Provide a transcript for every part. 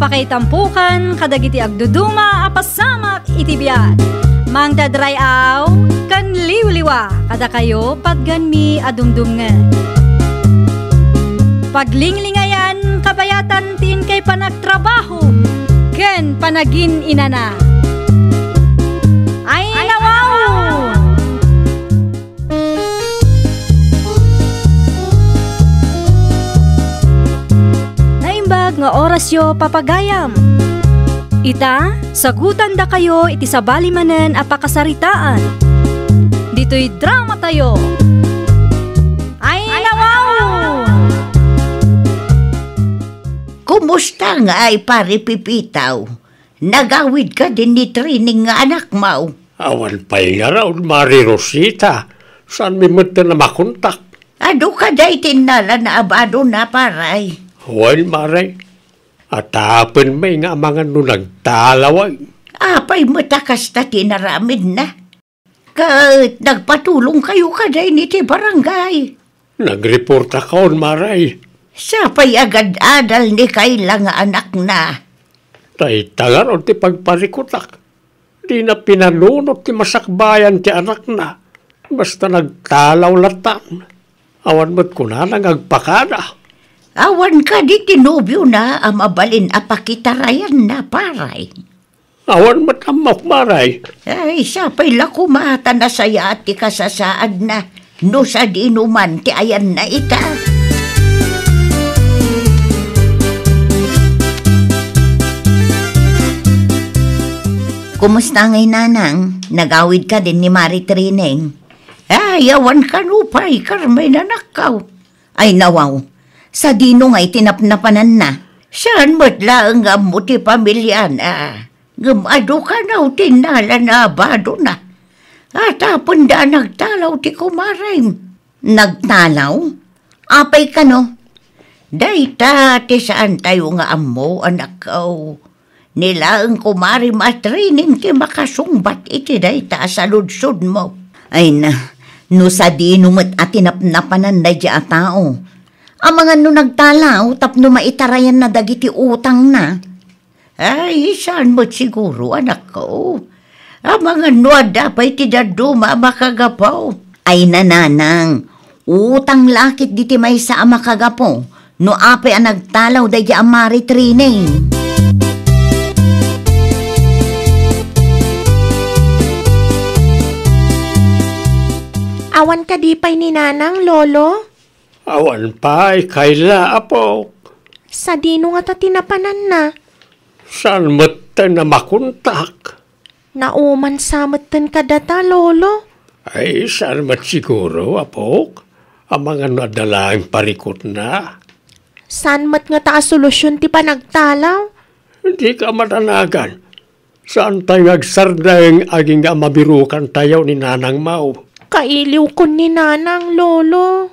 Apakaitampukan kadagiti agduduma apasamak itibiyat. Mang dadrayaw kan liwliwa kada kayo patganmi adumdumngan. Paglinglingayan kabayatan tin kay panagtrabaho ken panagin inana. Ay nawaw! Naimbag nga orasyo papagayam. Ita, sagutan da kayo iti sabali manen apakasaritaan. Dito'y drama tayo. Ay nawaw! Kumusta nga ay pare Pipitaw? Nagawid ka din ni training nga anak mo. Awan pa'y nga raw, Mari Rosita. Saan may mata na makontak? Ado ka day tinala na abado na paray. Well, Mari, at hapon may nga mga nagtalaway. Apay matakas na tinaramid na. Kahit nagpatulong kayo ka day ni ti barangay. Nag-report ako, Mari. Sapay agad adal ni kailang anak na. Tay tagar o ti pagparikutak. Di na pinanunot ti masakbayan ti anak na. Basta nagtalaw latan. Awan mo't kuna nang agpakada. Awan ka di tinubyo na ang mabalin apakitarayan na paray. Awan mo't amok, Maray. Ay, sapay lakumata na saya at ti kasasaad na. No sa dinuman ti ayan na ita. Kumusta ngay nanang? Nagawid ka din ni Mari Trineng. Ay, awan ka nupay, Carmen anakaw. Ay nawaw, sa dino ngay tinapnapanan na. Saan mo't laang nga mo ti pamilya na? Gumado ka na o tinala na abado na. At apon da nagtalaw ti kumaray. Nagtalaw? Apay ka no? Dayta ti saan tayo nga amo anak ko. Nila ang kumari matrining ti makasungbat iti dayta sa ludsod mo. Ay na, no sa di numat at tinapnapanan na di a tao. Ang mga no nagtalaw tapno maitarayan na dagiti utang na. Ay, saan mo't siguro anak ko? Ang mga no adapay ti daduma makagapaw. Ay nananang, utang lakit di ti may sa makagapaw. No apay ang nagtalaw da di amari trining. Awan ka di pa'y ni nanang, lolo? Awan pa'y kaila, apo. Sa dino nga ta tinapanan na. Saan mata na makontak? Nauman samatan ka data, lolo? Ay, saan mat siguro, apo? Ang mga nadalang parikot na. Saan mat nga ta solusyon ti panagtalaw? Hindi ka matanagan. Saan tayo agsardang aging mabirukan tayo ni nanang mau? Kailiw ko ni nanang, lolo.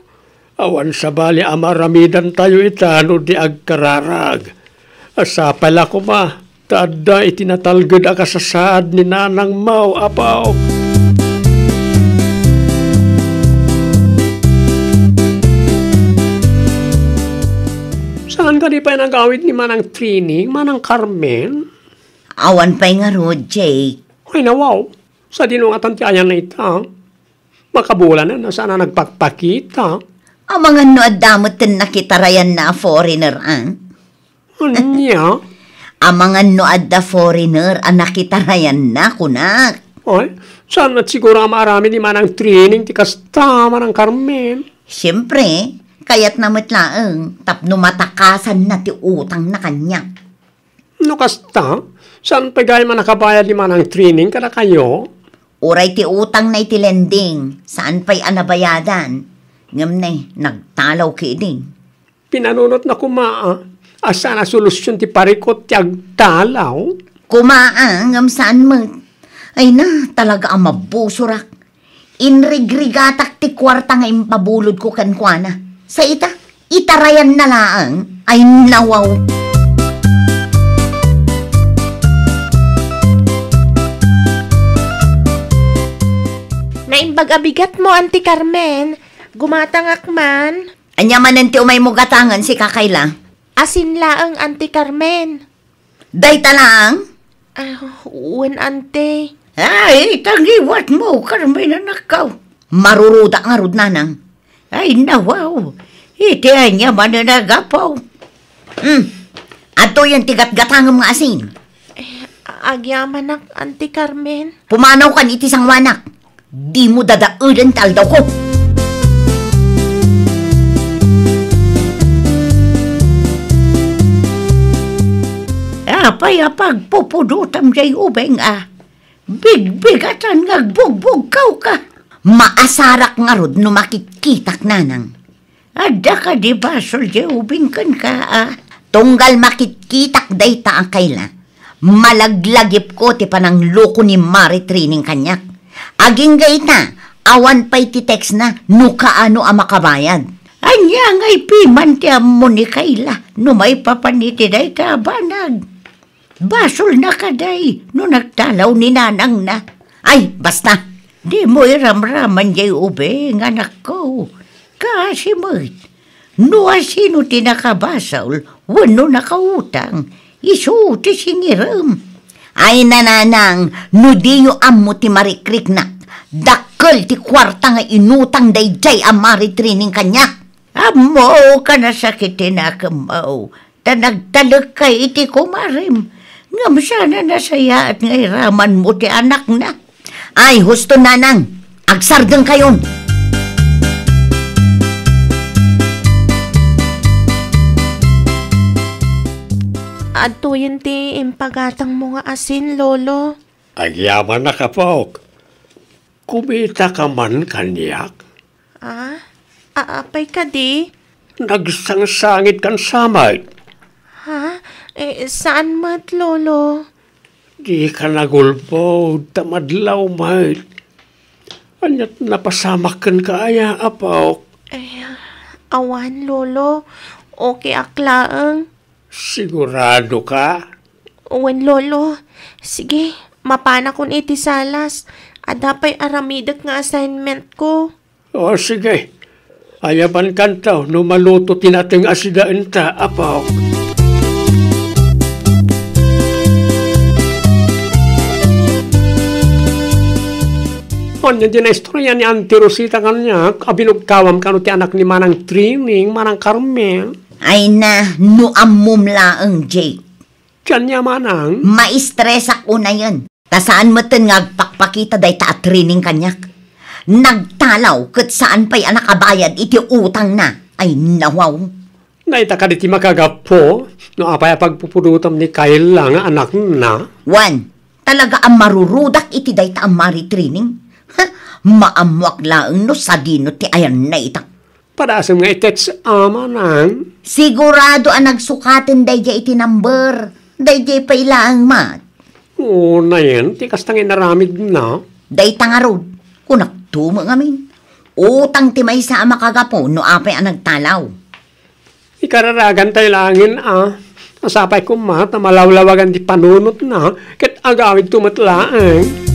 Awan sa bali amaramidan tayo itano di agkararag. Asa pala ko ma, tada itinatalgad akasasaad ni nanang mau, apaw. Saan ka di pa nagawid ni Manang Trini, Manang Carmen? Awan pa'y nga road, Jake. Ay nawaw, sa dinungatan ti ayan na ita. Makabulan na sana nagpakpakita. Ang mga no adamot tin nakitarayan na foreigner, Anya? Ang mga no adda foreigner ang nakitarayan na, kunak. Ay, saan at siguro marami di manang training ti kasta Manang Carmen? Siyempre, kaya't namatlaang tapno matakasan na ti utang na kanya. No kasta? Saan pagay man nakabayad di manang training kada kayo? Uray ti utang na iti lending, saan pa'y anabayadan? Ngam na nagtalaw kining. Pinanunot na kumaa, asa na solusyon ti parikot ti agtalaw? Kumaa, ngam saan mo? Ay na, talaga ang mabusurak. Inrigrigatak ti kwarta nga impabulod ko kankwana. Sa itarayan na laang, ay nawaw. Naimbag-abigat mo, Auntie Carmen. Gumatangak man. Anya man ti umay mo gatangan si kakayla. Asin laang, Auntie Carmen. Day talang? Uwan, ante. Ay, tangiwat mo, Carmen anakaw. Maruruda nga rod nanang. Ay, nawaw. Iti ay niya mananagapaw. Ato yung tigat-gatang mga asin. Agyaman nak, ante Carmen. Pumanaw ka ni itisang wanak. Di mo dadaudan taldaw ko. Apay-apag pupudutam jay ubeng Bigbigatan ngagbugbog ka. Maasarak nga rod no makikitak nanang. Ada ka di basol jay ubeng kan ka Tunggal makikitak day ta ang kaila. Malaglagip ko ti panang loko ni Mari Trining kanyak. Aging gayta, awan pa'y ti text na no kaano ang makabayad. Anya nga'y piman ti amo ni kaila no may papaniti day ta banag. Basol na kaday no nagtalaw ni nanang na. Ay, basta, di mo iramraman jay ube, anak ko. Kasi mo't, no asino tinakabasol, wano nakautang, isuti singiram. Ay nananang, no di yu amo ti marikrik na, dakkel ti kwarta nga inutang dayjay ang maritrining kanyak. Amo ka na sakitin akamaw, ta nagtalag kay iti kumarim. Ngam sana nasaya at ngairaman mo ti anak na. Ay, husto nanang, agsardeng kayon. Adto yun ti impagatang mo nga asin, lolo. Agyaman na kapok. Kumita ka man kanyak. Apay ka di? Nagsangsangit kan samay. Saan mat, lolo? Di ka nagulpo, tamadlaw mat. Anyat napasamakan ka aya, apok. Awan, lolo. Okay aklaang. Sigurado ka? Uwan, lolo. Sige, mapana kun iti salas. Adapay aramidak nga assignment ko. O sige. Ayaban kantaw, no maluto tinating asidaan ta, apok. Kanya din na istorya ni Auntie Rosita kanya, abinugkawam kano ti anak ni Manang Trining, Manang Carmen. Ay na, no amum laang, Jake. Kanya Manang? Maistress ako na yun. Tasaan mo tin ngagpakpakita day ta trining kanyak. Nagtalaw kat saan pa'y anak abayad iti utang na. Ay nawaw. Naita ka di ti makagapo, no apay pagpupudutam ni Kyle lang anak na. Wan, talaga ang marurudak iti day ta ang maritrining. Maamwak laang no sadino ti ayan na itak. Padasam nga i-text Manang. Sigurado ang nagsukatin dayjay iti number. Dayjay pa ilaang mat. Oo na yan, ti kastang inaramid na. Day tangarod, kunak tumo ngamin. Utang ti may sa makagapo no apay ang nagtalaw. Ikararagan tayo langin Nasapay ko mat na malawlawagan di panunot na ket agawid tumatlaan.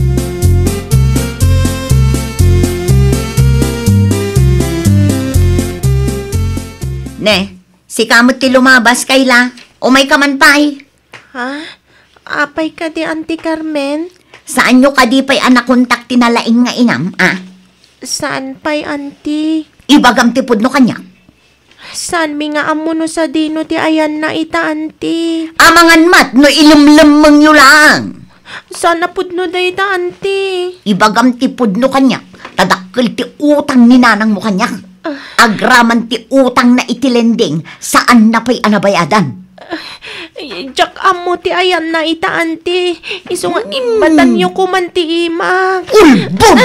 Ne, si kamot ti lumabas kayla. O may kamanpay. Apay ka di, Auntie Carmen? Saan nyo kadipay anak kontak tinalaing nga inam, Saan pa'y, Auntie? Ibagam tipod no kanya. Saan mi nga amuno sa dino ti ayan na ita, Auntie? Amangan mat no ilumlemeng nyo lang. Saan na pudno da ita, Auntie? Ibagam tipod no kanya. Tadakkel ti utang ni nanang mo kanya. Agraman ti utang na itilending saan na pa'y anabayadan. Jak amo ti ayan na ita, Auntie. Iso nga ibatan nyo kuman ti imag. Ulbog!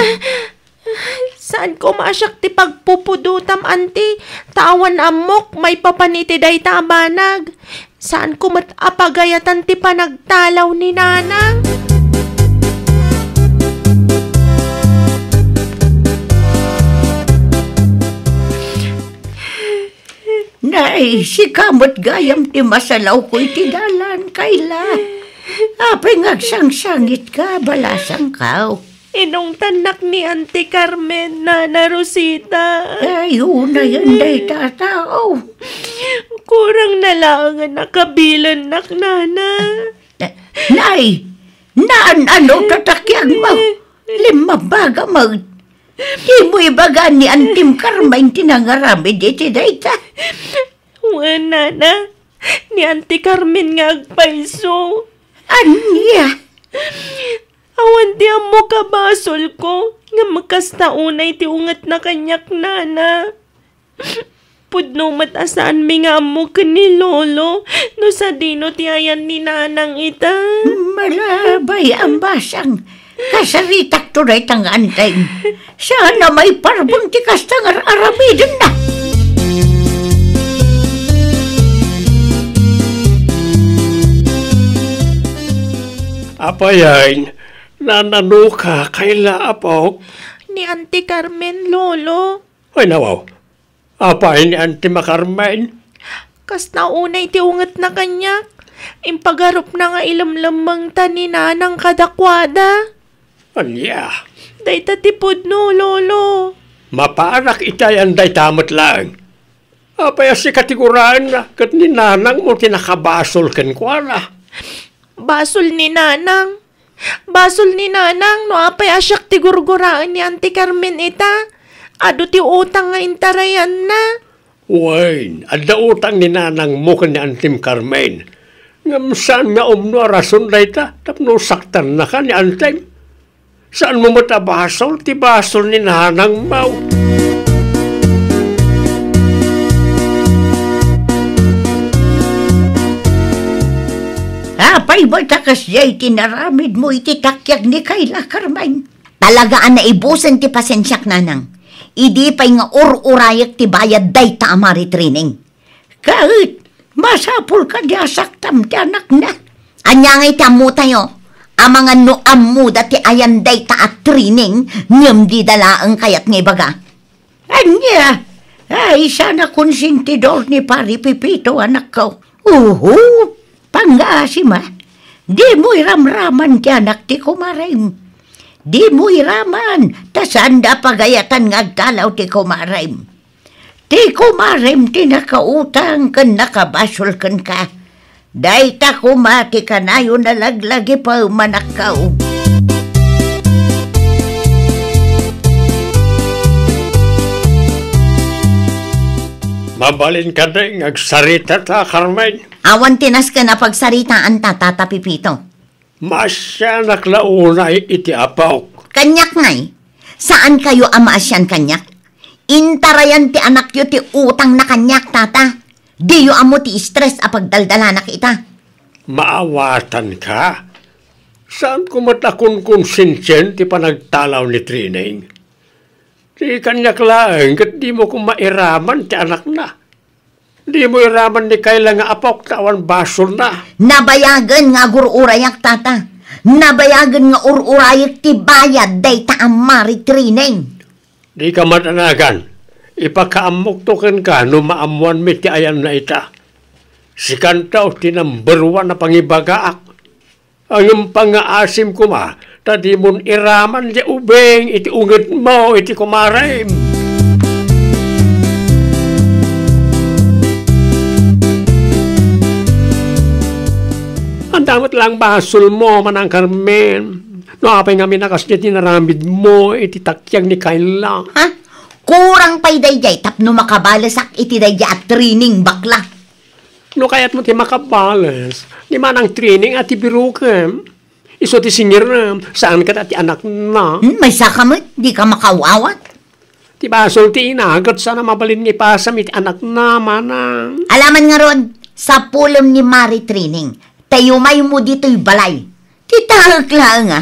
Saan ko maasyak ti pagpupudutam, Auntie? Tawan amok, may papaniti day tabanag. Saan ko matapagayatan ti panagtalaw ni nanang? Nay, si kamot gayam ti masalaw ko iti dalan kayla. Apay ngagsangsangit ka, balasang kao. Inong tanak ni Auntie Carmen, Nana Rosita. Ay, una yan day tatao. Kurang na lang ang nakabilan nak, Nana. Nay, ano tatakyan mo? Lima baga mo. Di mo ibaga ni Antim Carmine tinangaramid iti dayta. Wala na. Ni Auntie Carmen nga agpaiso. Anya? Awan di mo kabasol ko. Nga magkastaunay ti ungat na kanyak nana. Pudno matasaan mi nga mo ni Lolo. No sa dino ti ayan ni nanang ita. Malabay ang basang. Kasaritak tunay tang antay. Sana may parbang tikas tang aramidin na. Apayan, nananuka kaila apok. Ni Auntie Carmen, Lolo. Ay nawaw, apayan ni Auntie Carmen. Kas naunay ti ungat na kanyak. Impagarup na nga ilamlamang tanina ng kadakwada. Anya, Dayta ti pudno, Lolo. mapaanak itayan day tamot lang. Apaya si katiguraan na, kat ni nanang mo tinakabasol ken kwa na. Basol ni nanang. Basol ni nanang no apay asyak ti gurguraan ni Auntie Carmen ita. Ado ti utang nga intarayan na. Wain, adda utang ni nanang mo ken ni Auntie Carmen. Ngam saan nga umno rason day ta, tapno saktan na ka ni Auntie. Saan mo matabasol, ti basol ni nanang mau. Apay ba takas jay tinaramid mo iti takyag ni Kayla Carmine? Talagaan na ibusan ti pasensyak nanang. Idi pa'y nga ur-urayak ti bayad day ta amari training. Kahit masapul ka di asaktam ti anak na. Anya ngay tamu tayo. Ang mga noam mo dati ayan day ta at training ngam di dalaang kayat nga baga. Anya, ay sana konsintidor ni Pari Pipito anak ko. Pang-aasim ha. Di mo iramraman ti anak ti kumarim. Di mo iraman, tasanda pagayatan nga agdalaw ti kumarim. Ti kumarim ti nakautang kan nakabasol kan ka. Dayta kumati ka na yun nalaglagi pa umanakaw. Mabalin ka din, agsarita ta, Carmen. Awan tinas ka na pagsaritaan ta, Tata Pipito. Masya naklaunay iti apok. Kanyak ngay, saan kayo amaasyan kanyak? Intarayan ti anak yo ti utang na kanyak, Tata. Di yo amo ti stress apagdaldala na kita. Maawatan ka? Saan ko matakon konsensyen ti panagtalaw ni Trining? Di kanyak lang, kat di mo kung mairaman ti anak na. Di mo iraman ni Kayla nga apok tawan basol na. Nabayagan nga gururayak, Tata. Nabayagan nga ururayak ti bayad day taamari training. Di ka matanagan. Ipakaamok to ka no maamuan mi ti ayan na ita. Si kantaw ti number 1 na pangibagaak. Ang pangaasim ko ma, tadi mon iraman di ubeng iti unget mo iti kumarim. Ang damat lang basol mo, Manang Carmen. No, apay nga minakas niya tinaramid mo iti takyag ni Kayla. Ha? Kurang pa'y dayjay tapno makabalasak iti dayjay at training bakla. No kaya't mo ti makabalas, di manang training at ibirukem. Iso ti singir na, saan ka ti anak na? May sakamot, di ka makawawat. Ti basol ti inagot, sana mabalin ni pasam iti anak na, manang. Alaman nga ron, sa pulong ni Mari Training, tayo may mo dito'y balay. Titahag lang nga.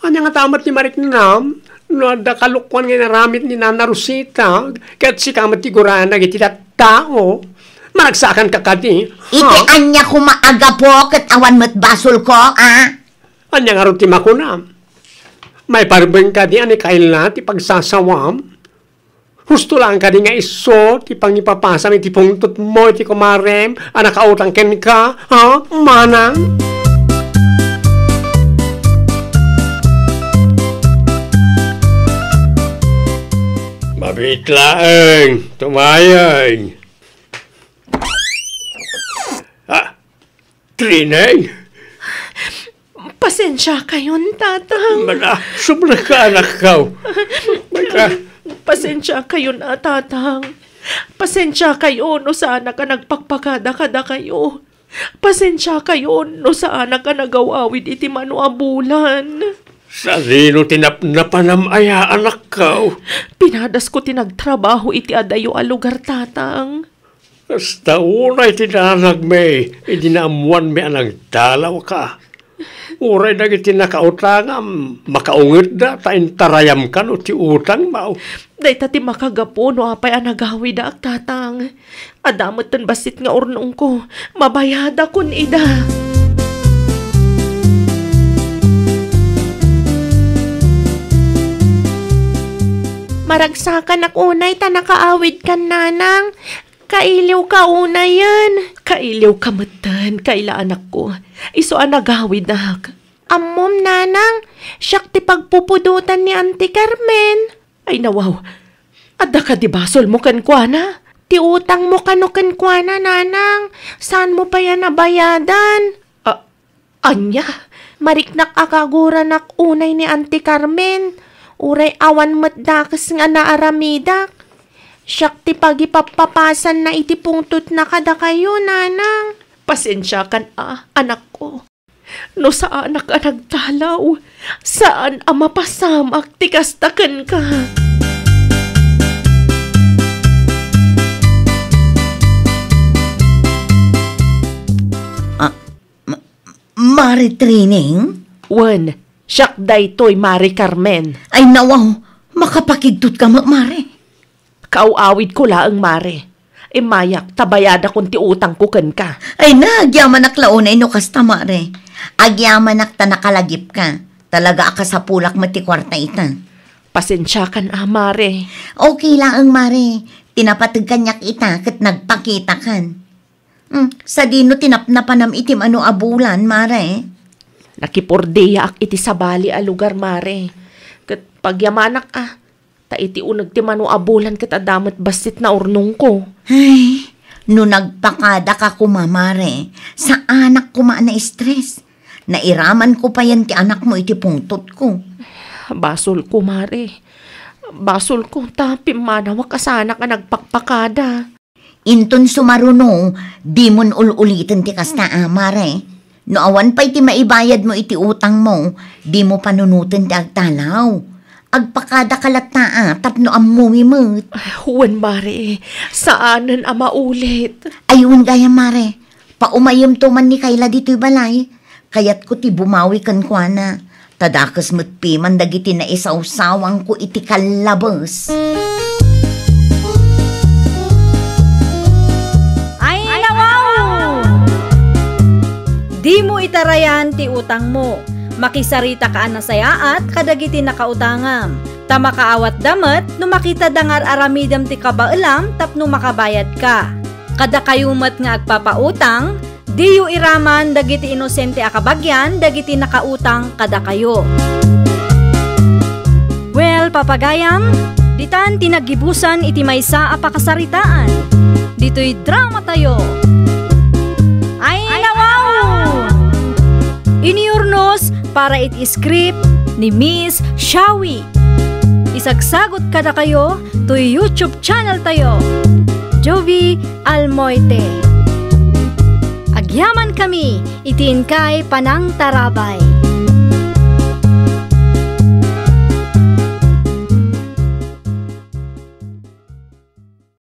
Ano nga tamat ni Marik Nam? No, da kalukwan nga naramit ni Nana Rosita, kaya't si kamat ti gurana iti tao. Managsakan ka kadi. Iti anya kumaaga po kat awan mo't basol ko, Anya nga ron ti makunam. May parbeng ka di ani Kayla ti pagsasawam. Husto lang ka di nga iso ti pangipapasam iti pungtot mo iti kumarem anak kautang ken ka. Ha? Manang? Mabitlaeng, tumayang. Trineng? Pasensya kayon, tatang. Mana, sobra ka anak ka. Baka, Pasensya kayo na, tatang. Pasensya kayo no sana ka nagpakpakada kada kayo. Pasensya kayo no sana ka nagawawid iti manuabulan. sa dino tinapnapanam aya anak ka. Pinadas ko tinagtrabaho iti adayo a lugar, tatang. Hasta unay tinanag me, idinaamuan me anang dalaw ka. Uray dagiti nakautangam, makaungit da, tain tarayam ka no ti utang mau. Day tati makagapo no apay anagawi da ak tatang. Adamot tan basit nga urnong ko, mabayada kun ida. Maragsakan ak unay ta nakaawid kan nanang. Kailiw ka una yan. Kailiw ka matan, kaila anak ko. Iso anagawid nak. Amom nanang, siyak ti pagpupudutan ni Auntie Carmen. Ay nawaw, adda ka di basol mo kan kwa na? Ti utang mo kano kan kwa na, nanang. Saan mo pa yan nabayadan? Anya, mariknak akaguran ak unay ni Auntie Carmen. Uray awan matdakas nga naaramidak. Siyak ti pagipapapasan na iti pungtot na kada kayo, nanang. Pasensya kan anak ko. No saan ka nagtalaw? Saan mapasamak ti kastakan ka? Mari Trining? Wan, siyak daytoy Mari Carmen. Ay nawaw, makapakigtut ka Mari. Kauawid ko laang Mare. Mayak, tabayada kung ti utang ko kan ka. Ay na, agyaman ak launay no kasta Mare. Agyaman ak ta nakalagip ka. Talaga ka sa pulak mati kwarta ita. Pasensya kan Mare. Okay lang ang Mare. Tinapatag kanyak ita kat nagpakita kan. Sa dino tinapnapanam itim ano abulan Mare. Nakipurdeya ak iti sabali a lugar Mare. Kat pagyamanak ta iti unag ti mano abulan kat adamat basit na urnong ko. Ay, no nagpakada ka kumamare, sa anak ko na stress. Nairaman ko pa yan ti anak mo iti pungtot ko. Basol ko, Mare. Basol ko, tapi manawa ka sana ka nagpakpakada. Inton sumaruno, di mon ulitin ti kasta Mare. No awan pa iti maibayad mo iti utang mo, di mo panunutin ti agtalaw. Agpakada kalata tapno amungi mo. Huwan, Mare. Saanan maulit? Ayun gaya, Mare. Paumayom to man ni Kayla dito'y balay. Kayat ko ti bumawi kan kwa na. Tadakas mo't piman dagiti na isawsawang ko iti kalabos. Ay nawaw! Di mo itarayan ti utang mo. Makisarita ka anasaya at kadagiti nakautangam. Ta makaawat damat no makita dangar aramidam ti kabailam tapno makabayad ka. Kada kayumat nga agpapautang, di yu iraman dagiti inosente akabagyan dagiti nakautang kada kayo. Well, papagayam, ditan tinagibusan iti maysa a pakasaritaan. Dito'y drama tayo. Ay nawaw! Iniurnos para iti script ni Miss Shawi. Isagsagot kada kayo to YouTube channel tayo, Jovi Almoite. Agyaman kami, itin kay Panang Tarabay.